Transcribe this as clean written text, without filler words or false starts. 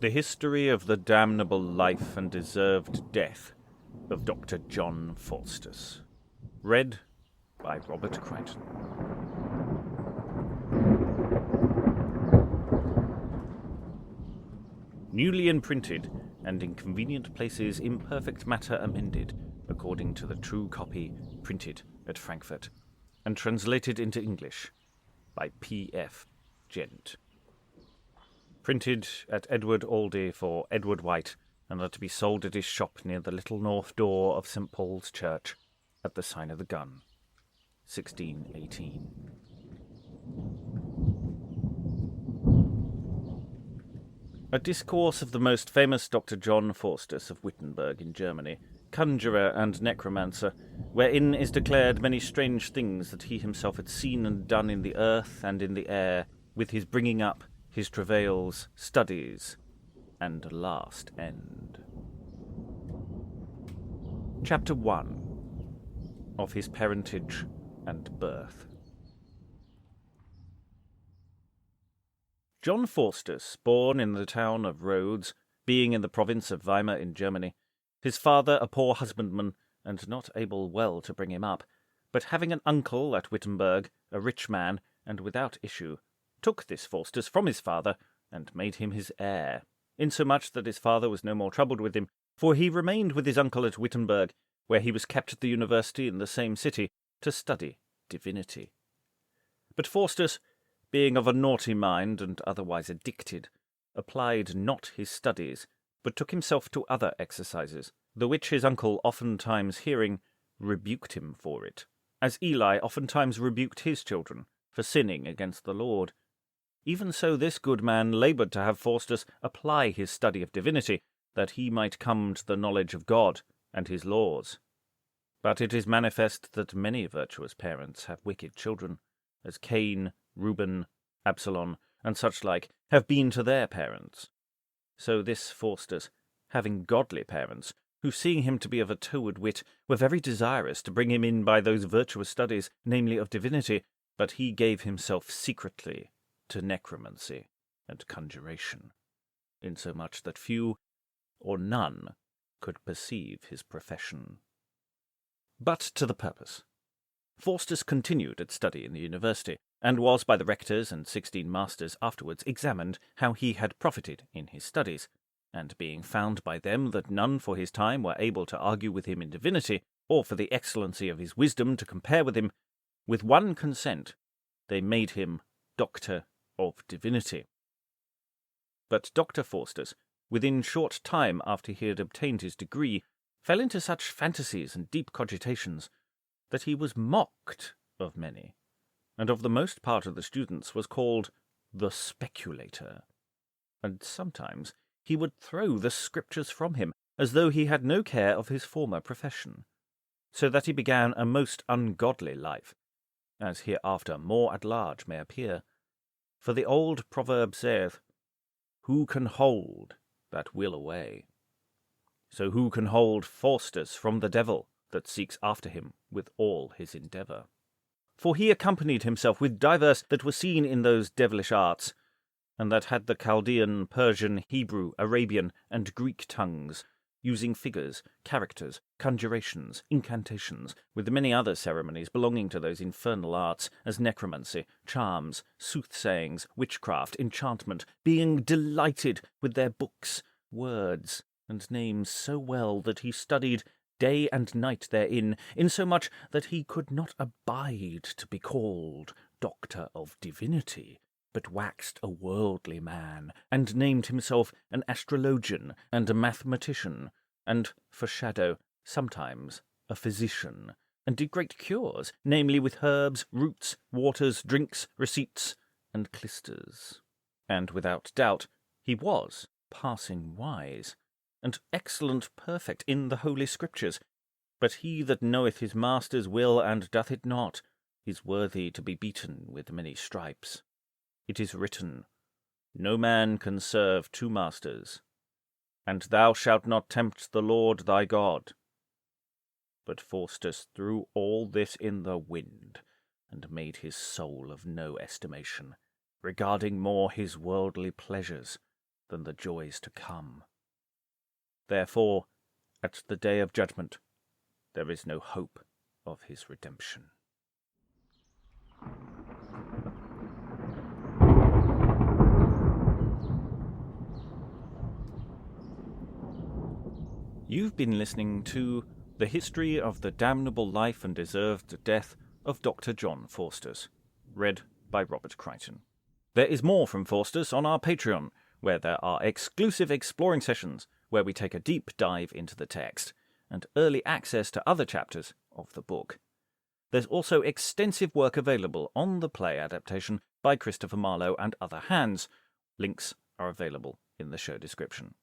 The History of the Damnable Life and Deserved Death of Dr. John Faustus. Read by Robert Crighton. Newly imprinted, and in convenient places imperfect matter amended, according to the true copy, printed at Frankfurt, and translated into English by P.F. Gent. Printed at Edward Aldie for Edward White, and are to be sold at his shop near the little north door of St. Paul's Church, at the sign of the gun, 1618. A discourse of the most famous Dr. John Faustus of Wittenberg in Germany, conjurer and necromancer, wherein is declared many strange things that he himself had seen and done in the earth and in the air, with his bringing up, his travails, studies, and last end. Chapter 1. Of his parentage and birth. John Faustus, born in the town of Rhodes, being in the province of Weimar in Germany, his father a poor husbandman, and not able well to bring him up, but having an uncle at Wittenberg, a rich man, and without issue, took this Faustus from his father, and made him his heir, insomuch that his father was no more troubled with him, for he remained with his uncle at Wittenberg, where he was kept at the university in the same city, to study divinity. But Faustus, being of a naughty mind, and otherwise addicted, applied not his studies, but took himself to other exercises, the which his uncle oftentimes hearing, rebuked him for it, as Eli oftentimes rebuked his children, for sinning against the Lord. Even so this good man laboured to have Faustus apply his study of divinity, that he might come to the knowledge of God and his laws. But it is manifest that many virtuous parents have wicked children, as Cain, Reuben, Absalom, and such like, have been to their parents. So this Faustus, having godly parents, who seeing him to be of a toward wit, were very desirous to bring him in by those virtuous studies, namely of divinity, but he gave himself secretly to necromancy and conjuration, insomuch that few or none could perceive his profession. But to the purpose. Faustus continued at study in the university, and was by the rectors and 16 masters afterwards examined how he had profited in his studies, and being found by them that none for his time were able to argue with him in divinity, or for the excellency of his wisdom to compare with him, with one consent they made him Doctor of Divinity. But Dr. Faustus, within short time after he had obtained his degree, fell into such fantasies and deep cogitations that he was mocked of many, and of the most part of the students was called the speculator, and sometimes he would throw the scriptures from him, as though he had no care of his former profession, so that he began a most ungodly life, as hereafter more at large may appear. For the old proverb saith, "Who can hold that will away?" So who can hold Faustus from the devil that seeks after him with all his endeavour? For he accompanied himself with divers that were seen in those devilish arts, and that had the Chaldean, Persian, Hebrew, Arabian, and Greek tongues, using figures, characters, conjurations, incantations, with many other ceremonies belonging to those infernal arts, as necromancy, charms, soothsayings, witchcraft, enchantment, being delighted with their books, words, and names so well that he studied day and night therein, insomuch that he could not abide to be called Doctor of Divinity, but waxed a worldly man, and named himself an astrologian and a mathematician, and, for shadow, sometimes a physician, and did great cures, namely with herbs, roots, waters, drinks, receipts, and clysters. And without doubt he was passing wise, and excellent perfect in the Holy Scriptures. But he that knoweth his master's will and doth it not, is worthy to be beaten with many stripes. It is written, No man can serve 2 masters, and thou shalt not tempt the Lord thy God. But Faustus threw all this in the wind, and made his soul of no estimation, regarding more his worldly pleasures than the joys to come. Therefore, at the day of judgment, there is no hope of his redemption. You've been listening to The History of the Damnable Life and Deserved Death of Dr. John Faustus, read by Robert Crighton. There is more from Faustus on our Patreon, where there are exclusive exploring sessions where we take a deep dive into the text, and early access to other chapters of the book. There's also extensive work available on the play adaptation by Christopher Marlowe and other hands. Links are available in the show description.